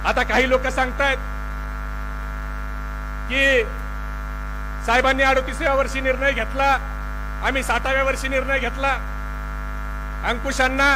आता काही लोक सांगतायत की साहेबांनी 38व्या वर्षी निर्णय घेतला, आम्ही 60व्या वर्षी निर्णय घेतला. अंकुशांना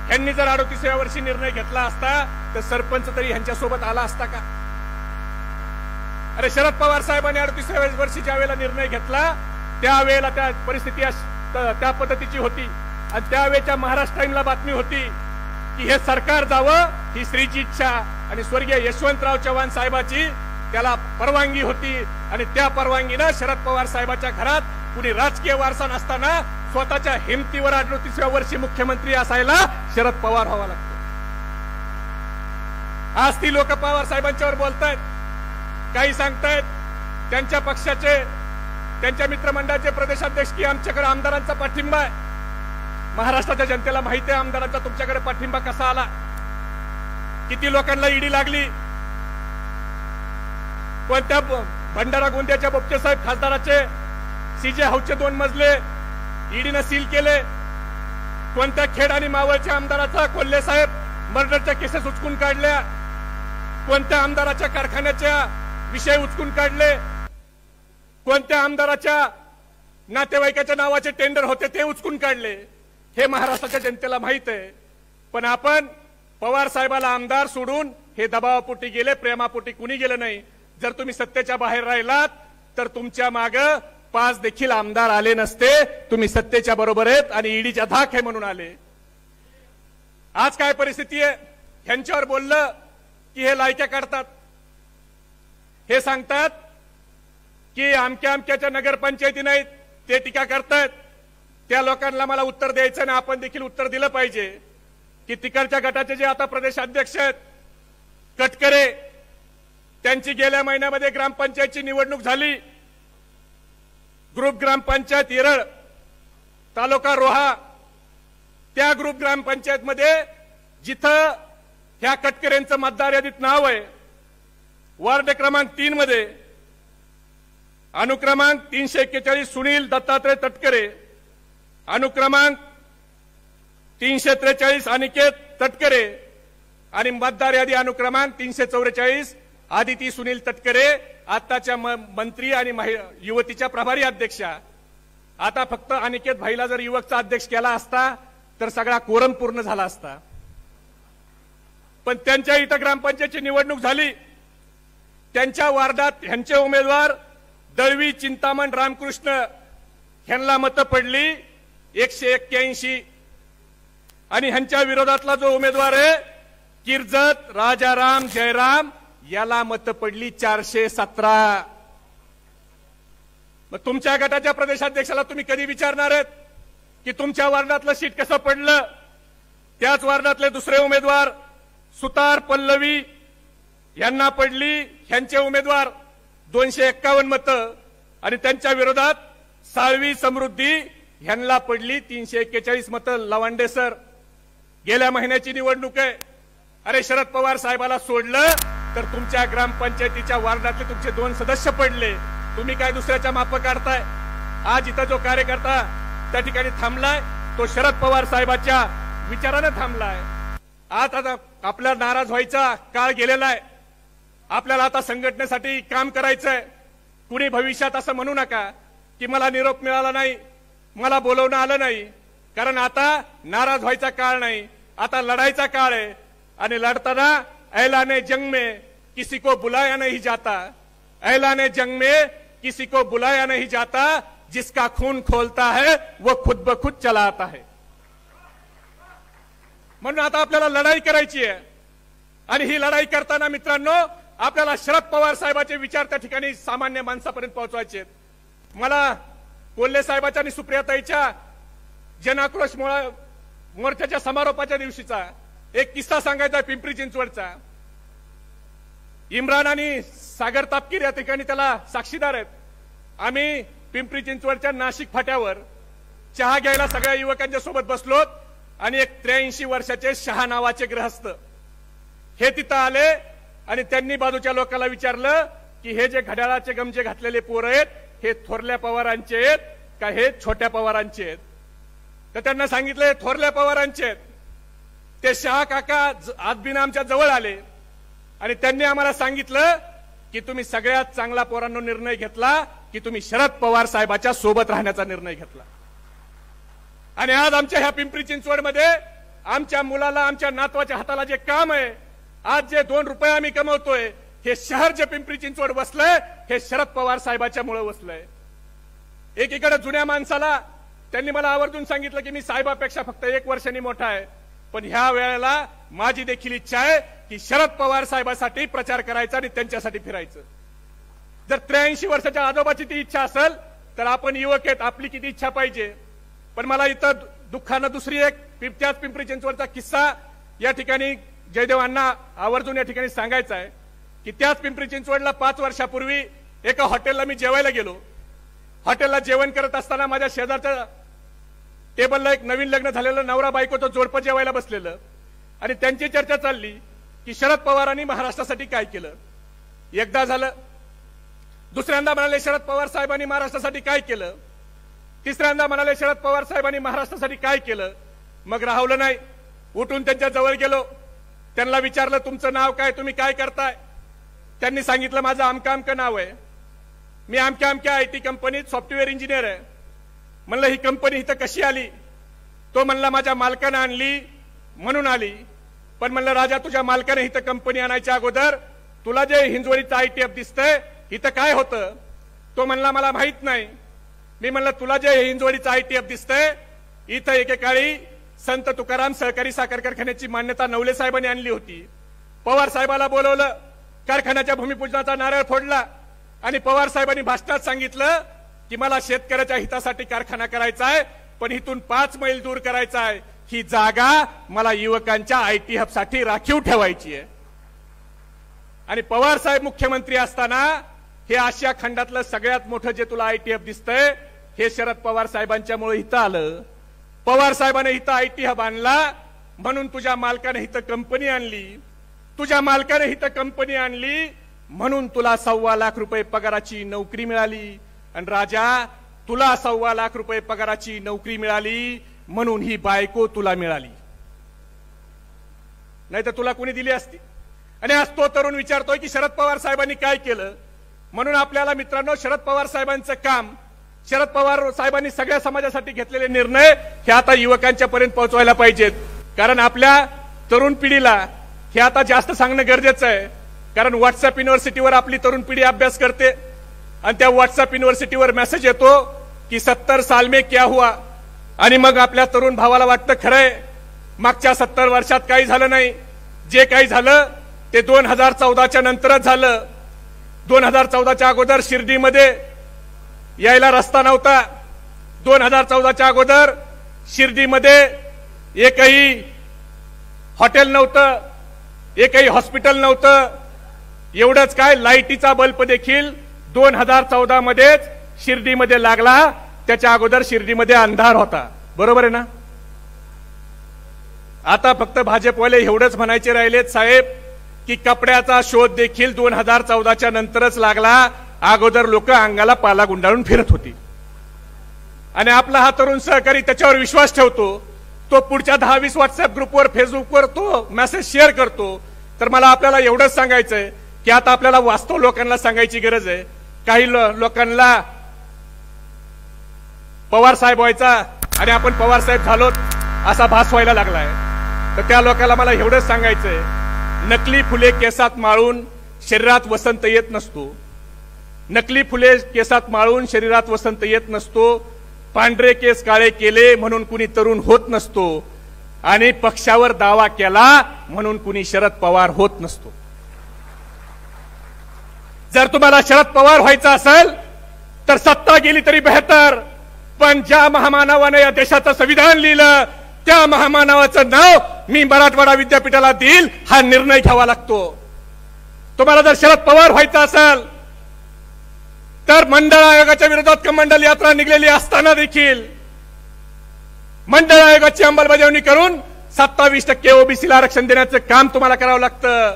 यांनी जर 38व्या वर्षी निर्णय घेतला असता तर सरपंच तरी ह्यांच्यासोबत आला असता का? अरे शरद पवार साहेबांनी 38व्या वर्षी ज्या वेळेला निर्णय घेतला त्यावेळेला त्या परिस्थिती त्या पद्धतीची होती आणि त्यावेळेच्या महाराष्ट्र टाइमला बातमी होती की हे सरकार जावं ही श्रीची इच्छा आणि स्वर्गीय यशवंतराव चव्हाण साहेबाची त्याला परवानगी होती आणि त्या परवानगीनं शरद पवार साहेबाच्या घरात कुणी राजकीय वारसा नसताना स्वतःच्या हिमतीवर 38व्या वर्षी मुख्यमंत्री असायला शरद पवार व्हावा लागतो. आज ती लोक पवार साहेबांच्यावर बोलतायत, काही सांगतायत त्यांच्या पक्षाचे त्यांच्या मित्रमंडळाचे प्रदेशाध्यक्ष की आमच्याकडे आमदारांचा पाठिंबा आहे. महाराष्ट्राच्या जनतेला माहिती आहे आमदारांचा तुमच्याकडे पाठिंबा कसा आला, किती लोकांना ईडी लागली. पण त्या भंडारा गोंदियाच्या बोपचे साहेब खासदाराचे सीजे हाऊसचे 2 मजले ईडीनं सील केले. कोणत्या खेड आणि मावळच्या आमदाराचा कोल्हे साहेब मर्डरच्या केसेस उचकून काढल्या, कोणत्या आमदाराच्या कारखान्याच्या विषय उचकून काढले, कोणत्या आमदाराच्या नातेवाईकाच्या नावाचे टेंडर होते ते उचकून काढले. हे महाराष्ट्राच्या जनतेला माहित आहे. पण आपण पवार साहेबाला आमदार सोडून हे दबावापोटी गेले, प्रेमापोटी कुणी गेलं नाही. जर तुम्ही सत्तेच्या बाहेर राहिलात तर तुमच्या माग 5 देखील आमदार आले नसते. तुम्ही सत्तेच्या बरोबर आहेत आणि ईडीच्या धाक आहे म्हणून आले. आज काय परिस्थिती आहे? ह्यांच्यावर बोललं की हे लायक्या काढतात. हे सांगतात की अमक्या अमक्याच्या नगरपंचायती नाहीत, ते टीका करतायत. त्या लोकांना मला उत्तर द्यायचं आणि आपण देखील उत्तर दिलं पाहिजे की तिकडच्या गटाचे जे आता प्रदेशाध्यक्ष आहेत कटकरे, त्यांची गेल्या महिन्यामध्ये ग्रामपंचायतची निवडणूक झाली. ग्रुप ग्रामपंचायत येरळ तालुका रोहा, त्या ग्रुप ग्रामपंचायतमध्ये जिथं ह्या कटकरेंचं मतदार यादीत नाव आहे, वार्ड क्रमांक 3 मध्ये अनुक्रमांक 341 सुनील दत्तात्रय तटकरे, अनुक्रमांक 343 अनिकेत तटकरे आणि मतदार यादी अनुक्रमांक 344 आदिती सुनील तटकरे, आताच्या मंत्री आणि युवतीच्या प्रभारी अध्यक्षा. आता फक्त अनिकेत भाईला जर युवकचा अध्यक्ष केला असता तर सगळा कोरम पूर्ण झाला असता. पण त्यांच्या इथं ग्रामपंचायतची निवडणूक झाली. त्यांच्या वार्डात ह्यांचे उमेदवार दळवी चिंतामण रामकृष्ण ह्यांना मतं पडली 181 आणि ह्यांच्या विरोधातला जो उमेदवार आहे किर्जत राजाराम जयराम याला मतं पडली 417. मग तुमच्या गटाच्या प्रदेशाध्यक्षाला तुम्ही कधी विचारणार आहेत की तुमच्या वार्डातलं सीट कसं पडलं? त्याच वार्डातले दुसरे उमेदवार सुतार पल्लवी यांना पडली, ह्यांचे उमेदवार 251 मतं आणि त्यांच्या विरोधात साळवी समृद्धी ह्यांना पडली 341 मतं. लवांडे सर, गेल्या महिन्याची निवडणूक आहे. अरे शरद पवार साहेबाला सोडलं तर तुमच्या ग्रामपंचायतीच्या वार्डातले तुमचे 2 सदस्य पडले. तुम्ही काय दुसऱ्याच्या माप काढताय? आज इथं जो कार्यकर्ता त्या ठिकाणी थांबलाय तो शरद पवार साहेबांच्या विचारानं थांबलाय. आता आपला नाराज व्हायचा काळ गेलेला आहे. आपल्याला आता संघटनेसाठी काम करायचंय. कुणी भविष्यात असं म्हणू नका की मला निरोप मिळाला नाही, मला बोलवणं आलं नाही. कारण आता नाराज व्हायचा काळ नाही, आता लढायचा काळ आहे. आणि लढताना ऐलाने जंग में किसी को बुलाया नहीं जाता, ऐलाने जंग में किसी को बुलाया नहीं जाता, जिसका खून खोलता है वो खुद ब खुद चला आता है. म्हणून आता आपल्याला लढाई करायची आहे. आणि ही लढाई करताना मित्रांनो आपल्याला शरद पवार साहेबांचे विचार त्या ठिकाणी सामान्य माणसापर्यंत पोहोचवायचे आहेत. मला कोल्हे साहेबांच्या आणि सुप्रियाताईच्या जनाक्रोश मोर्चाच्या समारोपाच्या दिवशीचा एक किस्सा सांगायचा आहे पिंपरी चिंचवडचा. इम्रान आणि सागर तापकीर या ठिकाणी त्याला साक्षीदार आहेत. आम्ही पिंपरी चिंचवडच्या नाशिक फाट्यावर चहा घ्यायला सगळ्या युवकांच्या सोबत बसलोत आणि एक 83 वर्षाचे शहा नावाचे गृहस्थ हे तिथं आले आणि त्यांनी बाजूच्या लोकांना विचारलं की हे जे घड्याळाचे गमजे घातलेले पोरं आहेत हे थोरल्या पवारांचे आहेत का हे छोट्या पवारांचे आहेत? तर त्यांना सांगितलं थोरल्या पवारांचे आहेत. ते शहा काका आदबीन आमच्या जवळ आले आणि त्यांनी आम्हाला सांगितलं की तुम्ही सगळ्यात चांगला पोरांनो निर्णय घेतला की तुम्ही शरद पवार साहेबांच्या सोबत राहण्याचा निर्णय घेतला। आणि आज आमच्या ह्या पिंपरी चिंचवडमध्ये आमच्या मुलाला आमच्या नातवाच्या हाताला जे काम आहे, आज जे 2 रुपये आम्ही कमवतोय, हे शहर जे पिंपरी चिंचवड वसलंय हे शरद पवार साहेबांच्यामुळे वसलंय। एकीकडे जुन्या माणसाला त्यांनी मला आवर्जून सांगितलं की मी साहेबापेक्षा फक्त 1 वर्षांनी मोठा आहे, पण ह्या वेळेला माझी देखील इच्छा आहे की शरद पवार साहेबांसाठी प्रचार करायचा आणि त्यांच्यासाठी फिरायचं। जर 83 वर्षाच्या आजोबाची ती इच्छा असेल तर आपण युवक आहेत, आपली किती इच्छा पाहिजे। पण मला इथं दुःखानं दुसरी एक त्याच पिंपरी चिंचवडचा किस्सा या ठिकाणी जयदेव अण्णा आवर्जून या ठिकाणी सांगायचा आहे की त्याच पिंपरी चिंचवडला 5 वर्षापूर्वी एका हॉटेलला मी जेवायला गेलो। हॉटेलला जेवण करत असताना माझ्या शेजारच्या टेबलला एक नवीन लग्न झालेलं नवरा बायकोचं जोडपं जेवायला बसलेलं आणि त्यांची चर्चा चालली की शरद पवारांनी महाराष्ट्रासाठी काय केलं। एकदा झालं, दुसऱ्यांदा म्हणाले शरद पवार साहेबांनी महाराष्ट्रासाठी काय केलं, तिसऱ्यांदा म्हणाले शरद पवार साहेबांनी महाराष्ट्रासाठी काय केलं। मग राहवलं नाही, उठून त्यांच्या जवळ गेलो, त्यांना विचारलं तुमचं नाव काय, तुम्ही काय करताय। त्यांनी सांगितलं माझं अमकं अमकं नाव आहे, मी अमक्या अमक्या IT कंपनीत सॉफ्टवेअर इंजिनियर आहे। म्हणलं ही कंपनी इथं कशी आली? तो म्हणला माझ्या मालकानं आणली म्हणून आली। पण म्हणलं राजा तुझ्या मालकाने इथं कंपनी आणायच्या अगोदर तुला जे हिंजवडीचं ITF दिसतंय इथं काय होतं? तो म्हणला मला माहित नाही। मी म्हणलं तुला जे हिंजवडीचं ITF दिसतंय इथं एकेकाळी संत तुकाराम सहकारी साखर कारखान्याची मान्यता नवले साहेबांनी आणली होती। पवार साहेबाला बोलवलं, कारखान्याच्या भूमिपूजनाचा नारळ फोडला आणि पवार साहेबांनी भाषणात सांगितलं की मला शेतकऱ्याच्या हितासाठी कारखाना करायचा आहे, पण इथून 5 मैल दूर करायचा आहे। ही जागा मला युवकांच्या ITF साठी राखीव ठेवायची आहे। आणि पवार साहेब मुख्यमंत्री असताना हे आशिया खंडातलं सगळ्यात मोठं जे तुला ITF दिसतंय हे शरद पवार साहेबांच्यामुळे इथं आलं। पवार साहेबांनी इथं ITF आणला म्हणून तुझ्या मालकाने इथं कंपनी आणली, तुझ्या मालकाने इथं कंपनी आणली म्हणून तुला 1.25 लाख रुपये पगाराची नोकरी मिळाली। आणि राजा तुला 1.25 लाख रुपये पगाराची नोकरी मिळाली म्हणून ही बायको तुला मिळाली, नाही तर तुला कोणी दिली असती। आणि आज तो तरुण विचारतोय की शरद पवार साहेबांनी काय केलं। म्हणून आपल्याला मित्रांनो शरद पवार साहेबांचं काम, शरद पवार साहेबांनी सगळ्या समाजासाठी घेतलेले निर्णय हे आता युवकांच्या पर्यंत पोहोचवायला पाहिजेत। कारण आपल्या तरुण पिढीला हे आता जास्त सांगणं गरजेचं आहे। कारण व्हॉट्सअप युनिव्हर्सिटीवर आपली तरुण पिढी अभ्यास करते आणि त्या व्हॉट्सअप युनिव्हर्सिटीवर मेसेज येतो की 70 साल में क्या हुआ। आणि मग आपल्या तरुण भावाला वाटतं खरंय मागच्या 70 वर्षात काही झालं नाही, जे काही झालं ते 2014च्या नंतरच झालं। 2014च्या अगोदर शिर्डीमध्ये यायला रस्ता नव्हता, 2014च्या अगोदर शिर्डीमध्ये एकही हॉटेल नव्हतं, एकही हॉस्पिटल नव्हतं। एवढंच काय लाईटीचा बल्ब देखील 2014 मध्येच शिर्डीमध्ये लागला, त्याच्या अगोदर शिर्डीमध्ये अंधार होता। बरोबर आहे ना? आता फक्त भाजपवाले एवढंच म्हणायचे राहिलेत साहेब की कपड्याचा शोध देखील 2014च्या नंतरच लागला, अगोदर लोक अंगाला पाला गुंडाळून फिरत होती। आणि आपला हा तरुण सहकारी त्याच्यावर विश्वास ठेवतो, तो पुढच्या 10-20 व्हॉट्सअप ग्रुपवर फेसबुकवर तो मेसेज शेअर करतो। तर मला आपल्याला एवढंच सांगायचंय की आता आपल्याला वास्तव लोकांना सांगायची गरज आहे। काही लोकांना पवार साहेब व्हायचा आणि आपण पवार साहेब झालोत असा भास व्हायला लागलाय। तर त्या लोकांना मला एवढंच सांगायचंय, नकली फुले केसात माळून शरीरात वसंत येत नसतो, नकली फुले केसात माळून शरीरात वसंत येत नसतो, पांढरे केस काळे केले म्हणून कुणी तरुण होत नसतो, आणि पक्षावर दावा केला म्हणून कुणी शरद पवार होत नसतो। जर तुम्हाला शरद पवार व्हायचं असेल तर सत्ता गेली तरी बेहतर, पण ज्या महामानवाने या देशाचं संविधान लिहिलं त्या महामानवाचं नाव मी मराठवाडा विद्यापीठाला देईल हा निर्णय घ्यावा लागतो। तुम्हाला जर शरद पवार व्हायचं असेल तर मंडळ आयोगाच्या विरोधात कमंडल यात्रा निघलेली असताना देखील मंडळ आयोगाची अंमलबजावणी करून 27% ओबीसीला आरक्षण देण्याचं काम तुम्हाला करावं लागतं।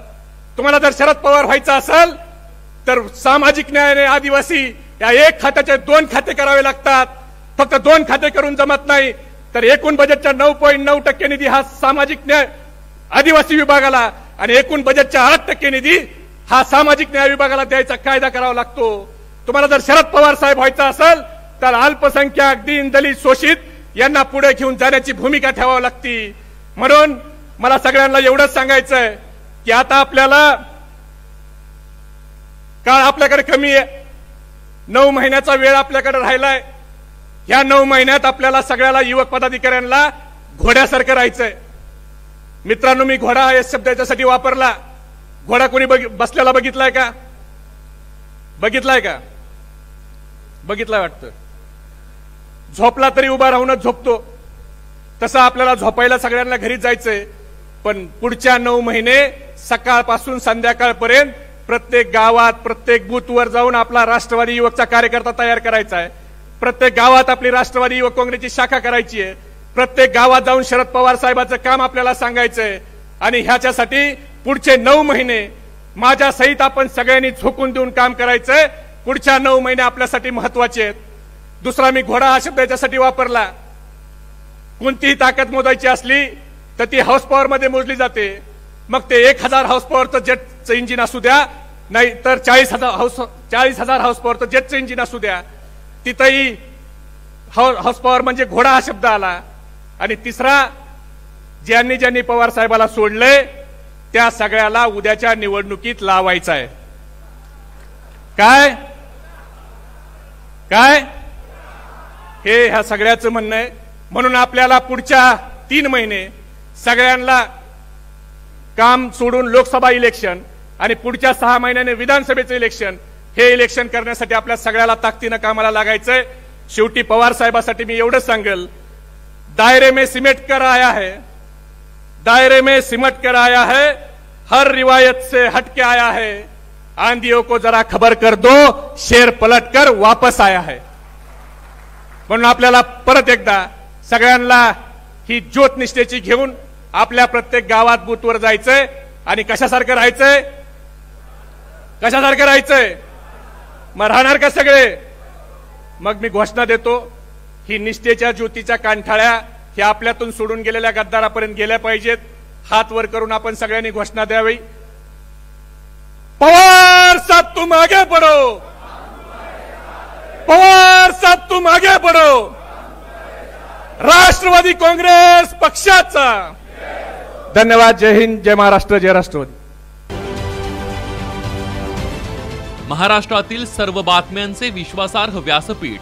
तुम्हाला जर शरद पवार व्हायचं असेल तर सामाजिक न्याय आणि आदिवासी या एक खात्याचे 2 खाते करावे लागतात। फक्त 2 खाते करून जमत नाही, तर एकूण बजेटच्या 9.9% निधी हा सामाजिक न्याय आदिवासी विभागाला आणि एकूण बजेटच्या 8% निधी हा सामाजिक न्याय विभागाला द्यायचा कायदा करावा लागतो। तुम्हाला जर शरद पवार साहेब व्हायचं असेल तर अल्पसंख्याक, दीन, दलित, शोषित यांना पुढे घेऊन जाण्याची भूमिका ठेवावी लागती। म्हणून मला सगळ्यांना एवढंच सांगायचंय की आता आपल्याला काळ आपल्याकडे कमी आहे, 9 महिन्याचा वेळ आपल्याकडे राहिलाय। या 9 महिन्यात आपल्याला सगळ्याला युवक पदाधिकाऱ्यांना घोड्यासारखं राहायचंय। मित्रांनो, मी घोडा या शब्द याच्यासाठी वापरला, घोडा कोणी बसलेला बघितलाय का? बघितलाय का? बघितलाय वाटतं। झोपला तरी उभा राहूनच झोपतो, तसं आपल्याला झोपायला सगळ्यांना घरीच जायचंय। पण पुढच्या 9 महिने सकाळपासून संध्याकाळपर्यंत प्रत्येक गावात, प्रत्येक बूथवर जाऊन आपला राष्ट्रवादी युवकचा कार्यकर्ता तयार करायचा आहे। प्रत्येक गावात आपली राष्ट्रवादी युवक काँग्रेसची शाखा करायची आहे। प्रत्येक गावात जाऊन शरद पवार साहेबांचं काम आपल्याला सांगायचंय। आणि ह्याच्यासाठी पुढचे 9 महिने माझ्या सहित आपण सगळ्यांनी झोकून देऊन काम करायचंय। पुढच्या 9 महिने आपल्यासाठी महत्वाचे आहेत। दुसरा, मी घोडा हा शब्द याच्यासाठी वापरला, कोणतीही ताकद मोजायची असली तर ती हाऊस पॉवर मध्ये मोजली जाते। मग ते 1000 हाऊस पॉवरचं जेटचं इंजिन असू द्या, नाही तर 40,000 हाऊस पॉवरचं जेटचं इंजिन असू द्या, तिथंही हाऊस पॉवर म्हणजे घोडा हा शब्द आला। आणि तिसरा, ज्यांनी ज्यांनी पवार साहेबाला सोडले त्या सगळ्याला उद्याच्या निवडणुकीत लावायचं आहे। काय काय हे ह्या सगळ्याचं म्हणणं आहे। म्हणून आपल्याला पुढच्या 3 महिने सगळ्यांना काम सोडून लोकसभा इलेक्शन आणि पुढच्या 6 महिन्याने विधानसभेचं इलेक्शन, हे इलेक्शन करण्यासाठी आपल्या सगळ्याला ताकदीनं कामाला लागायचंय। शेवटी पवार साहेबांसाठी मी एवढंच सांगेल, दायरे में सिमट कर आया है, दायरे में सिमट कर आया है, हर रिवायत से हटके आया है, आंधियों को जरा खबर कर दो, शेर पलट कर वापस आया है। म्हणून आपल्याला परत एकदा सगळ्यांना ही ज्योत निष्ठेची घेऊन आपल्या प्रत्येक गावात बूथवर जायचंय आणि कशासारखं राहायचंय? कशासारखं राहायचंय? मग राहणार का सगळे? मग मी घोषणा देतो, ही निष्ठेच्या ज्योतीच्या कांठाळ्या ह्या आपल्यातून सोडून गेलेल्या गद्दारापर्यंत गेल्या पाहिजेत। हात वर करून आपण सगळ्यांनी घोषणा द्यावी, पवार साहब तुम आगे बढ़ो, पवार साहब तुम आगे बढ़ो, राष्ट्रवादी काँग्रेस पक्षाचा। धन्यवाद। जय हिंद, जय महाराष्ट्र, जय राष्ट्रवादी। महाराष्ट्रातील सर्व बातम्यांचे विश्वासार्ह व्यासपीठ,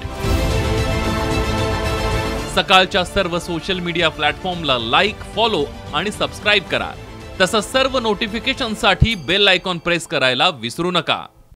सकाळच्या सर्व सोशल मीडिया प्लॅटफॉर्मला लाईक, फॉलो आणि सबस्क्राईब करा। तसंच सर्व नोटिफिकेशनसाठी बेल आयकॉन प्रेस करायला विसरू नका।